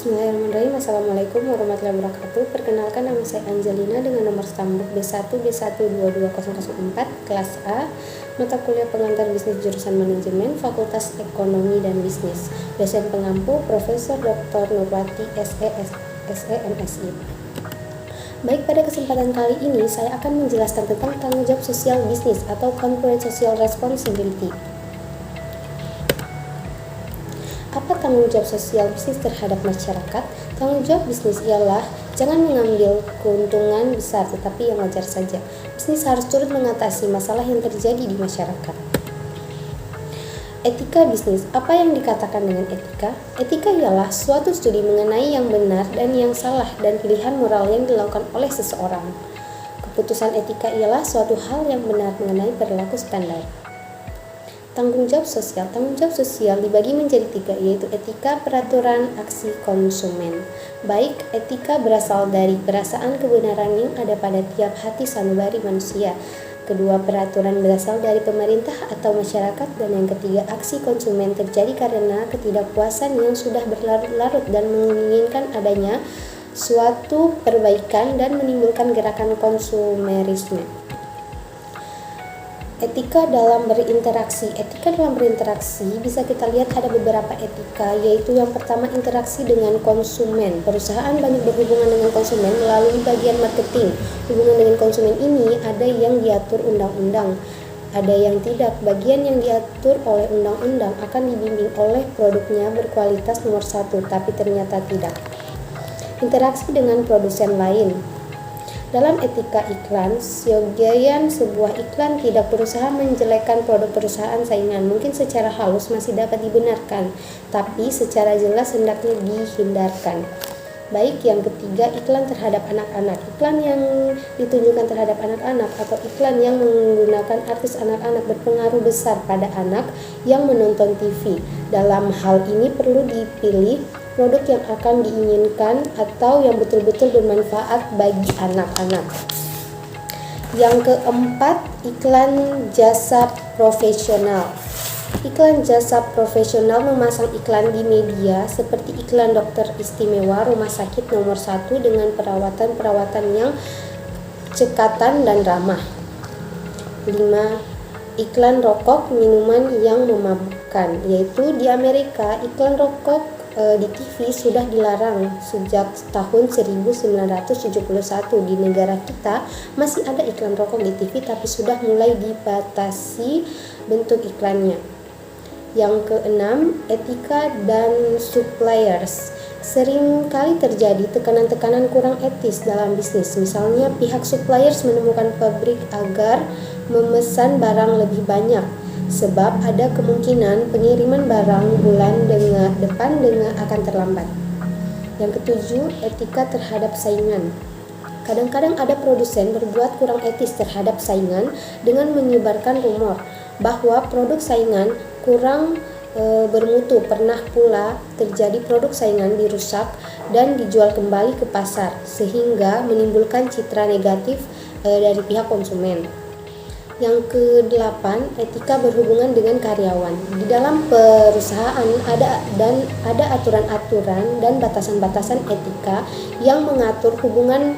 Bismillahirrahmanirrahim. Assalamualaikum warahmatullahi wabarakatuh. Perkenalkan, nama saya Angelina dengan nomor stambuk B1B1220004 kelas A, mata kuliah pengantar bisnis jurusan manajemen, Fakultas Ekonomi dan Bisnis. Dosen pengampu Profesor Dr. Nurwati SE MSI. Baik, pada kesempatan kali ini saya akan menjelaskan tentang tanggung jawab sosial bisnis atau corporate social responsibility. Apa tanggung jawab sosial bisnis terhadap masyarakat? Tanggung jawab bisnis ialah jangan mengambil keuntungan besar, tetapi yang wajar saja. Bisnis harus turut mengatasi masalah yang terjadi di masyarakat. Etika bisnis. Apa yang dikatakan dengan etika? Etika ialah suatu studi mengenai yang benar dan yang salah dan pilihan moral yang dilakukan oleh seseorang. Keputusan etika ialah suatu hal yang benar mengenai perilaku standar. Tanggung jawab sosial. Tanggung jawab sosial dibagi menjadi 3, yaitu etika, peraturan, aksi konsumen. Baik, etika berasal dari perasaan kebenaran yang ada pada tiap hati sanubari manusia. Kedua, peraturan berasal dari pemerintah atau masyarakat. Dan yang ketiga, aksi konsumen terjadi karena ketidakpuasan yang sudah berlarut-larut dan menginginkan adanya suatu perbaikan dan menimbulkan gerakan konsumerisme. Etika dalam berinteraksi. Etika dalam berinteraksi bisa kita lihat ada beberapa etika, yaitu yang pertama interaksi dengan konsumen. Perusahaan banyak berhubungan dengan konsumen melalui bagian marketing. Hubungan dengan konsumen ini ada yang diatur undang-undang, ada yang tidak. Bagian yang diatur oleh undang-undang akan dibimbing oleh produknya berkualitas nomor 1, tapi ternyata tidak. Interaksi dengan produsen lain. Dalam etika iklan, sebagian sebuah iklan tidak berusaha menjelekkan produk perusahaan saingan. Mungkin secara halus masih dapat dibenarkan, tapi secara jelas hendaknya dihindarkan. Baik, yang ketiga, iklan terhadap anak-anak. Iklan yang ditunjukkan terhadap anak-anak atau iklan yang menggunakan artis anak-anak berpengaruh besar pada anak yang menonton TV. Dalam hal ini perlu dipilih produk yang akan diinginkan atau yang betul-betul bermanfaat bagi anak-anak. Yang keempat, iklan jasa profesional. Iklan jasa profesional memasang iklan di media seperti iklan dokter istimewa rumah sakit nomor 1 dengan perawatan-perawatan yang cekatan dan ramah. 5. Iklan rokok minuman yang memabukkan, yaitu di Amerika iklan rokok di TV sudah dilarang sejak tahun 1971. Di negara kita masih ada iklan rokok di TV, tapi sudah mulai dibatasi bentuk iklannya. Yang keenam, etika dan suppliers. Sering kali terjadi tekanan-tekanan kurang etis dalam bisnis. Misalnya pihak suppliers menemukan pabrik agar memesan barang lebih banyak, sebab ada kemungkinan pengiriman barang bulan depan akan terlambat. Yang ketujuh, etika terhadap saingan. Kadang-kadang ada produsen berbuat kurang etis terhadap saingan dengan menyebarkan rumor bahwa produk saingan kurang bermutu. Pernah pula terjadi produk saingan dirusak dan dijual kembali ke pasar sehingga menimbulkan citra negatif dari pihak konsumen. Yang kedelapan, etika berhubungan dengan karyawan. Di dalam perusahaan ada aturan-aturan dan batasan-batasan etika yang mengatur hubungan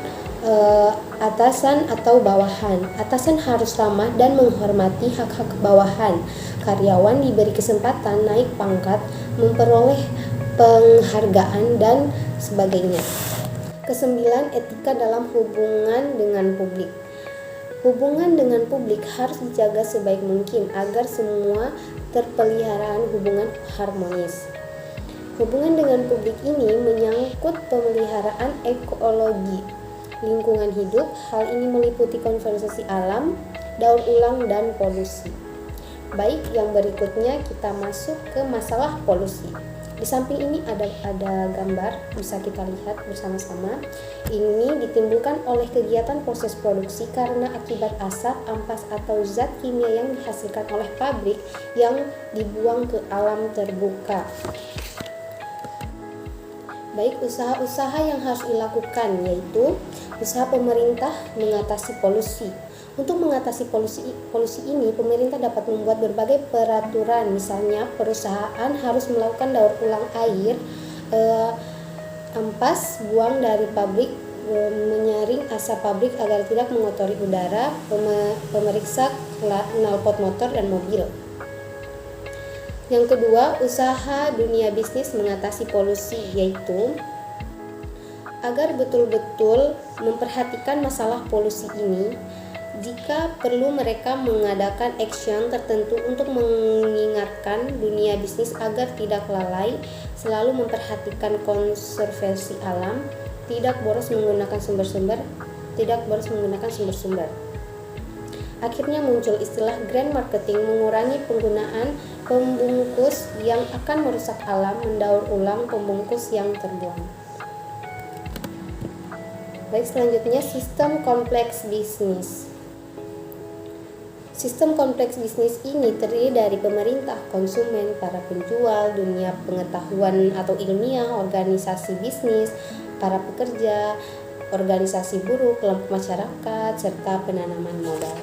atasan atau bawahan. Atasan harus ramah dan menghormati hak-hak bawahan. Karyawan diberi kesempatan naik pangkat, memperoleh penghargaan dan sebagainya. Kesembilan, etika dalam hubungan dengan publik. Hubungan dengan publik harus dijaga sebaik mungkin agar semua terpeliharaan hubungan harmonis. Hubungan dengan publik ini menyangkut pemeliharaan ekologi, lingkungan hidup. Hal ini meliputi konservasi alam, daur ulang, dan polusi. Baik, yang berikutnya kita masuk ke masalah polusi. Di samping ini ada gambar, bisa kita lihat bersama-sama. Ini ditimbulkan oleh kegiatan proses produksi karena akibat asap, ampas atau zat kimia yang dihasilkan oleh pabrik yang dibuang ke alam terbuka. Baik, usaha-usaha yang harus dilakukan yaitu usaha pemerintah mengatasi polusi. Untuk mengatasi polusi ini, pemerintah dapat membuat berbagai peraturan. Misalnya, perusahaan harus melakukan daur ulang air Ampas buang dari pabrik, menyaring asap pabrik agar tidak mengotori udara, pemeriksa knalpot motor dan mobil. Yang kedua, usaha dunia bisnis mengatasi polusi, yaitu agar betul-betul memperhatikan masalah polusi ini. Jika perlu, mereka mengadakan action tertentu untuk mengingatkan dunia bisnis agar tidak lalai, selalu memperhatikan konservasi alam, tidak boros menggunakan sumber-sumber. Akhirnya muncul istilah green marketing, mengurangi penggunaan pembungkus yang akan merusak alam, mendaur ulang pembungkus yang terbuang. Baik, selanjutnya sistem kompleks bisnis. Sistem kompleks bisnis ini terdiri dari pemerintah, konsumen, para penjual, dunia pengetahuan atau ilmiah, organisasi bisnis, para pekerja, organisasi buruh, kelompok masyarakat, serta penanaman modal.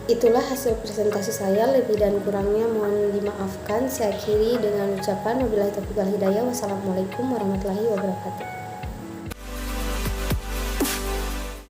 Itulah hasil presentasi saya, lebih dan kurangnya mohon dimaafkan. Saya akhiri dengan ucapan wabillahi taufiq wal hidayah. Wassalamualaikum warahmatullahi wabarakatuh.